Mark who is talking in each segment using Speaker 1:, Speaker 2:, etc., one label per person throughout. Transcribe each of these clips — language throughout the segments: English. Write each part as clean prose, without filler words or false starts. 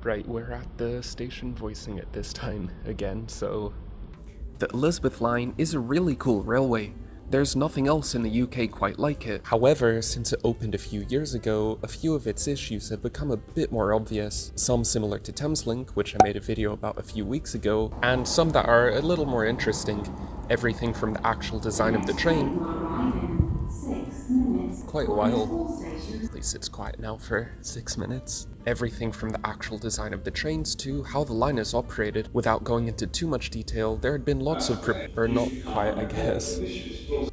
Speaker 1: Right, we're at the station voicing it this time again, so... The Elizabeth line is a really cool railway. There's nothing else in the UK quite like it. However, since it opened a few years ago, a few of its issues have become a bit more obvious. Some similar to Thameslink, which I made a video about a few weeks ago, and some that are a little more interesting. Everything from the actual design of the train... Quite a while. At least it's quiet now for 6 minutes. Everything from the actual design of the trains to how the line is operated. Without going into too much detail, there had been lots of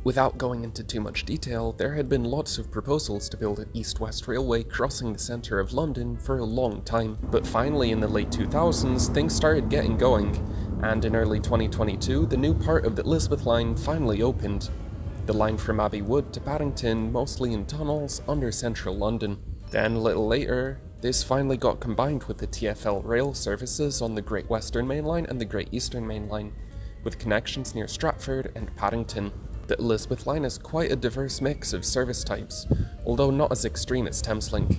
Speaker 1: Without going into too much detail, there had been lots of proposals to build an east-west railway crossing the centre of London for a long time. But finally in the late 2000s, things started getting going, and in early 2022, the new part of the Elizabeth line finally opened. The line from Abbey Wood to Paddington, mostly in tunnels under central London. Then a little later, this finally got combined with the TfL rail services on the Great Western Main Line and the Great Eastern Main Line, with connections near Stratford and Paddington. The Elizabeth line is quite a diverse mix of service types, although not as extreme as Thameslink.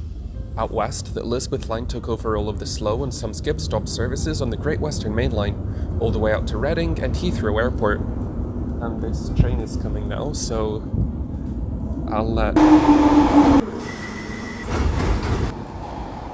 Speaker 1: Out west, the Elizabeth line took over all of the slow and some skip-stop services on the Great Western Main Line, all the way out to Reading and Heathrow Airport. And this train is coming now, so I'll let...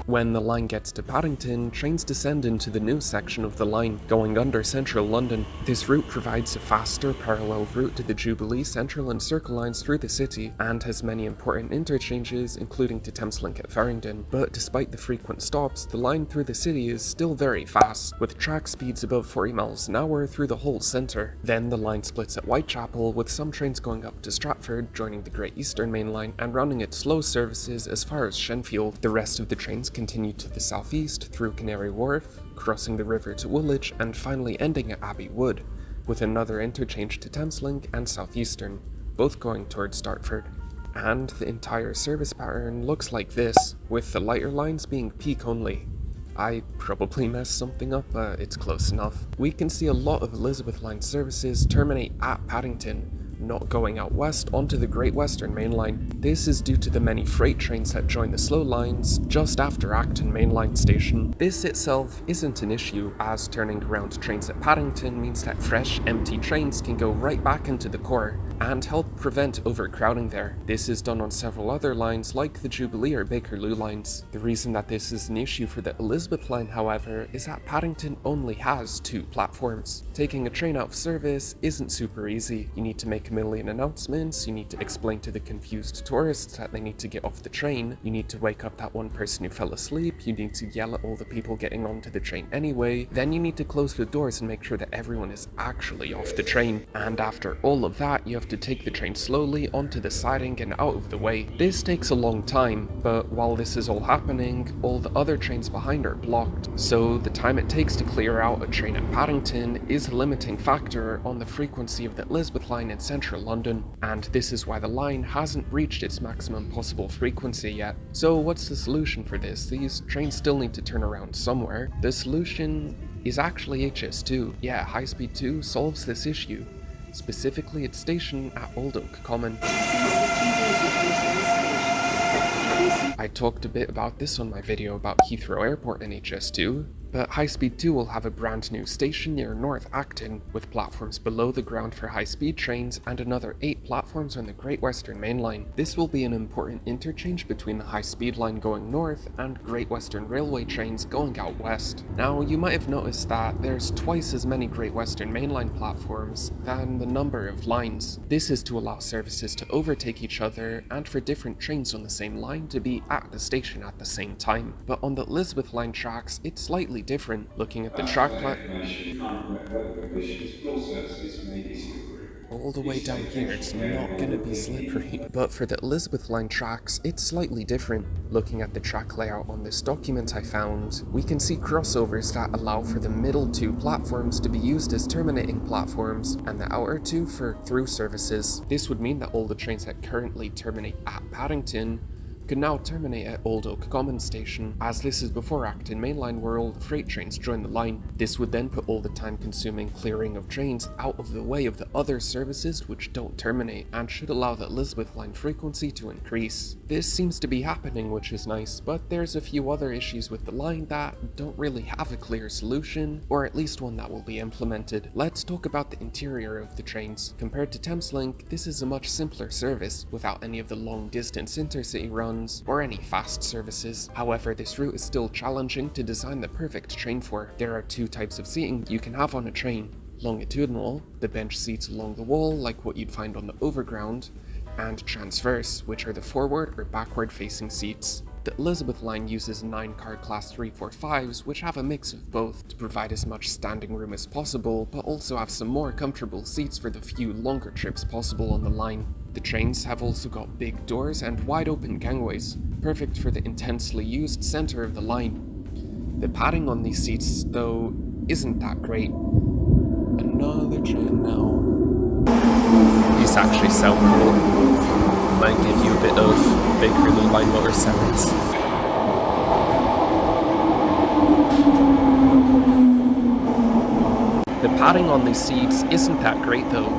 Speaker 1: When the line gets to Paddington, trains descend into the new section of the line, going under central London. This route provides a faster, parallel route to the Jubilee, Central and Circle lines through the city, and has many important interchanges, including to Thameslink at Farringdon. But despite the frequent stops, the line through the city is still very fast, with track speeds above 40 miles an hour through the whole centre. Then the line splits at Whitechapel, with some trains going up to Stratford, joining the Great Eastern Main Line, and running its slow services as far as Shenfield. The rest of the trains continue to the southeast through Canary Wharf, crossing the river to Woolwich, and finally ending at Abbey Wood, with another interchange to Thameslink and Southeastern, both going towards Dartford. And the entire service pattern looks like this, with the lighter lines being peak only. I probably messed something up, but it's close enough. We can see a lot of Elizabeth line services terminate at Paddington, not going out west onto the Great Western Main Line. This is due to the many freight trains that join the slow lines just after Acton Main Line station. This itself isn't an issue, as turning around trains at Paddington means that fresh, empty trains can go right back into the core and help prevent overcrowding there. This is done on several other lines like the Jubilee or Bakerloo lines. The reason that this is an issue for the Elizabeth line, however, is that Paddington only has 2 platforms. Taking a train out of service isn't super easy. You need to make a million announcements, you need to explain to the confused tourists that they need to get off the train, you need to wake up that one person who fell asleep, you need to yell at all the people getting onto the train anyway, then you need to close the doors and make sure that everyone is actually off the train. And after all of that, you have to take the train slowly onto the siding and out of the way. This takes a long time, but while this is all happening, all the other trains behind are blocked, so the time it takes to clear out a train at Paddington is a limiting factor on the frequency of the Elizabeth line in central London, and this is why the line hasn't reached its maximum possible frequency yet. So what's the solution for this? These trains still need to turn around somewhere. The solution is actually HS2. Yeah, High Speed 2 solves this issue, specifically its station at Old Oak Common. I talked a bit about this on my video about Heathrow Airport and HS2, but High Speed 2 will have a brand new station near North Acton, with platforms below the ground for high-speed trains and another 8 platforms on the Great Western Main Line. This will be an important interchange between the high-speed line going north and Great Western Railway trains going out west. Now, you might have noticed that there's twice as many Great Western Main Line platforms than the number of lines. This is to allow services to overtake each other and for different trains on the same line to be at the station at the same time. But on the Elizabeth line tracks, it's slightly different. Looking at the track all the way down here, it's not gonna be slippery. But for the Elizabeth line tracks, it's slightly different. Looking at the track layout on this document I found, we can see crossovers that allow for the middle 2 platforms to be used as terminating platforms, and the outer 2 for through services. This would mean that all the trains that currently terminate at Paddington could now terminate at Old Oak Common Station, as this is before Acton Mainline where all the freight trains join the line. This would then put all the time-consuming clearing of trains out of the way of the other services which don't terminate, and should allow the Elizabeth line frequency to increase. This seems to be happening, which is nice, but there's a few other issues with the line that don't really have a clear solution, or at least one that will be implemented. Let's talk about the interior of the trains. Compared to Thameslink, this is a much simpler service, without any of the long-distance intercity runs or any fast services. However, this route is still challenging to design the perfect train for. There are two types of seating you can have on a train. Longitudinal, the bench seats along the wall like what you'd find on the overground, and transverse, which are the forward or backward facing seats. The Elizabeth line uses 9-car class 345s, which have a mix of both to provide as much standing room as possible, but also have some more comfortable seats for the few longer trips possible on the line. The trains have also got big doors and wide open gangways, perfect for the intensely used centre of the line. The padding on these seats, though, isn't that great. Another train now. These actually sound cool. Might give you a bit of Baker Line motor sounds. The padding on these seats isn't that great though.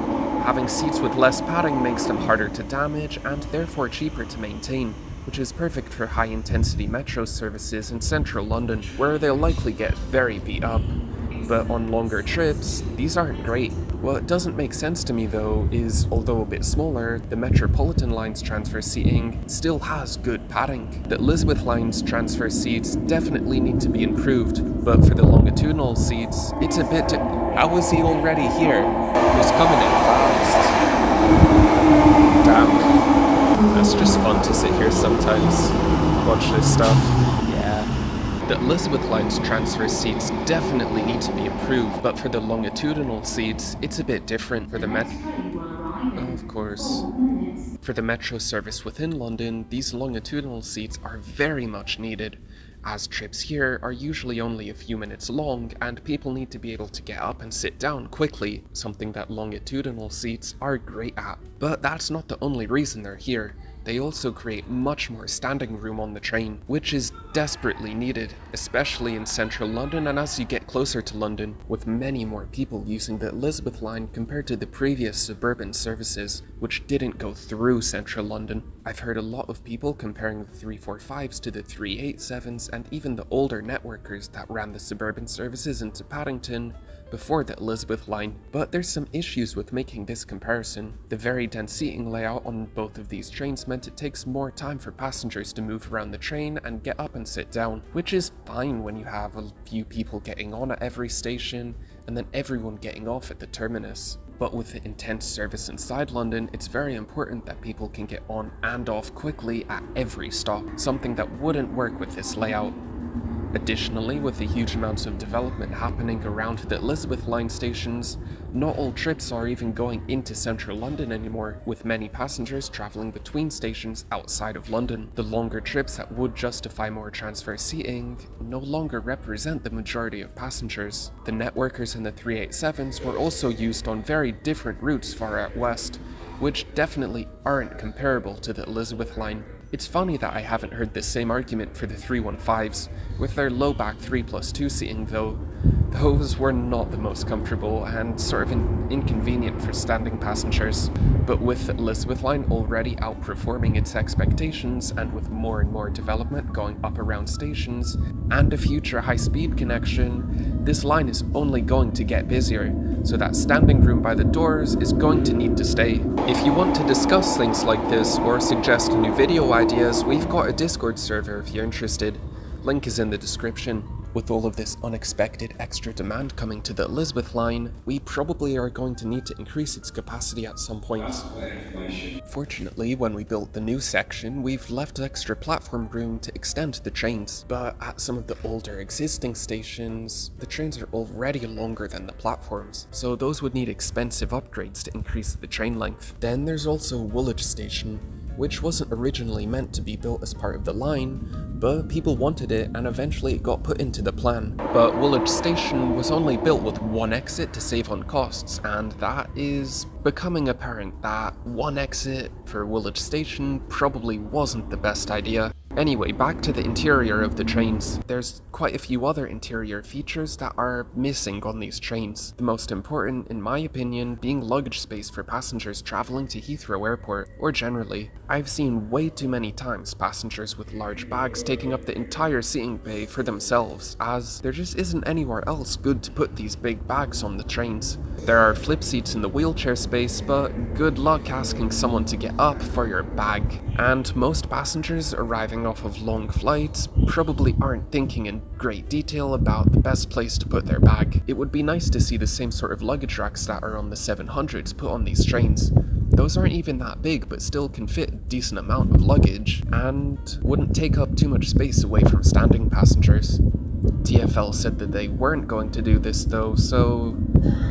Speaker 1: Having seats with less padding makes them harder to damage and therefore cheaper to maintain, which is perfect for high-intensity metro services in central London, where they'll likely get very beat up. But on longer trips, these aren't great. What doesn't make sense to me though is, although a bit smaller, the Metropolitan line's transfer seating still has good padding. The Elizabeth line's transfer seats definitely need to be improved, but for the longitudinal seats, it's a bit How is he already here? He's coming in fast. Damn. That's just fun to sit here sometimes, watch this stuff. The Elizabeth line's transfer seats definitely need to be improved, but for the longitudinal seats, it's a bit different. For the For the metro service within London, these longitudinal seats are very much needed, as trips here are usually only a few minutes long and people need to be able to get up and sit down quickly, something that longitudinal seats are great at. But that's not the only reason they're here. They also create much more standing room on the train, which is desperately needed, especially in central London and as you get closer to London, with many more people using the Elizabeth line compared to the previous suburban services, which didn't go through central London. I've heard a lot of people comparing the 345s to the 387s and even the older networkers that ran the suburban services into Paddington before the Elizabeth line, but there's some issues with making this comparison. The very dense seating layout on both of these trains meant it takes more time for passengers to move around the train and get up and sit down, which is fine when you have a few people getting on at every station and then everyone getting off at the terminus. But with the intense service inside London, it's very important that people can get on and off quickly at every stop, something that wouldn't work with this layout. Additionally, with the huge amounts of development happening around the Elizabeth line stations, not all trips are even going into central London anymore, with many passengers travelling between stations outside of London. The longer trips that would justify more transfer seating no longer represent the majority of passengers. The networkers in the 387s were also used on very different routes far out west, which definitely aren't comparable to the Elizabeth line. It's funny that I haven't heard the same argument for the 315s, with their low back 3+2 seating though. Those were not the most comfortable and sort of inconvenient for standing passengers, but with the Elizabeth line already outperforming its expectations and with more and more development going up around stations and a future high-speed connection, this line is only going to get busier, so that standing room by the doors is going to need to stay. If you want to discuss things like this or suggest new video ideas, we've got a Discord server if you're interested. Link is in the description. With all of this unexpected extra demand coming to the Elizabeth line, we probably are going to need to increase its capacity at some point. Fortunately, when we built the new section, we've left extra platform room to extend the trains, but at some of the older existing stations, the trains are already longer than the platforms, so those would need expensive upgrades to increase the train length. Then there's also Woolwich Station, which wasn't originally meant to be built as part of the line, but people wanted it and eventually it got put into the plan. But Woolwich Station was only built with one exit to save on costs, and that is becoming apparent that one exit for Woolwich Station probably wasn't the best idea. Anyway, back to the interior of the trains. There's quite a few other interior features that are missing on these trains. The most important, in my opinion, being luggage space for passengers travelling to Heathrow Airport, or generally. I've seen way too many times passengers with large bags taking up the entire seating bay for themselves, as there just isn't anywhere else good to put these big bags on the trains. There are flip seats in the wheelchair space, but good luck asking someone to get up for your bag. And most passengers arriving off of long flights probably aren't thinking in great detail about the best place to put their bag. It would be nice to see the same sort of luggage racks that are on the 700s put on these trains. Those aren't even that big, but still can fit a decent amount of luggage, and wouldn't take up too much space away from standing passengers. TfL said that they weren't going to do this though, so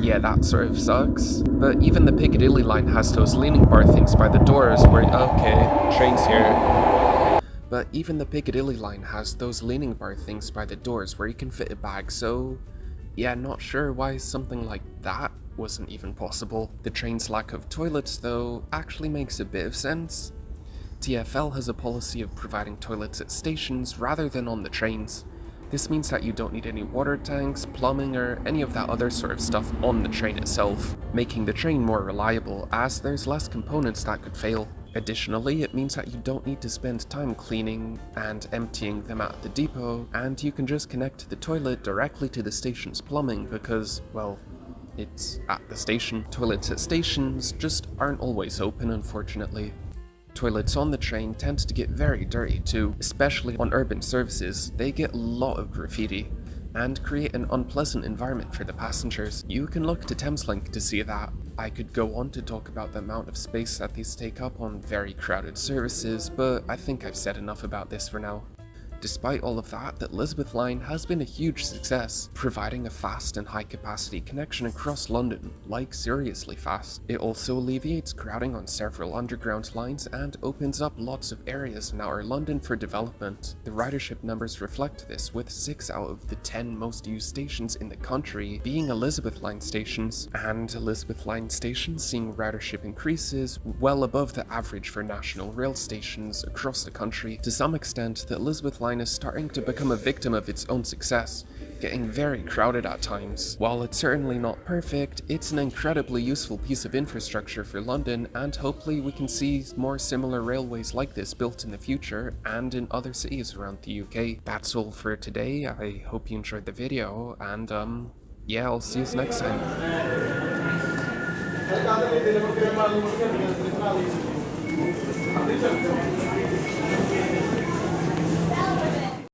Speaker 1: yeah, that sort of sucks. But even the Piccadilly line has those leaning bar things by the doors where, okay, train's here. But even the Piccadilly line has those leaning bar things by the doors where you can fit a bag, so yeah, not sure why something like that wasn't even possible. The train's lack of toilets though actually makes a bit of sense. TfL has a policy of providing toilets at stations rather than on the trains. This means that you don't need any water tanks, plumbing, or any of that other sort of stuff on the train itself, making the train more reliable as there's less components that could fail. Additionally, it means that you don't need to spend time cleaning and emptying them at the depot, and you can just connect the toilet directly to the station's plumbing because, well, it's at the station. Toilets at stations just aren't always open, unfortunately. Toilets on the train tend to get very dirty too, especially on urban services. They get a lot of graffiti and create an unpleasant environment for the passengers. You can look to Thameslink to see that. I could go on to talk about the amount of space that these take up on very crowded services, but I think I've said enough about this for now. Despite all of that, the Elizabeth line has been a huge success, providing a fast and high-capacity connection across London, like seriously fast. It also alleviates crowding on several underground lines and opens up lots of areas in outer London for development. The ridership numbers reflect this, with 6 out of the 10 most used stations in the country being Elizabeth line stations, and Elizabeth line stations seeing ridership increases well above the average for national rail stations across the country. To some extent, the Elizabeth line is starting to become a victim of its own success, getting very crowded at times. While it's certainly not perfect, it's an incredibly useful piece of infrastructure for London, and hopefully we can see more similar railways like this built in the future and in other cities around the UK. That's all for today. I hope you enjoyed the video, and yeah, I'll see you next time.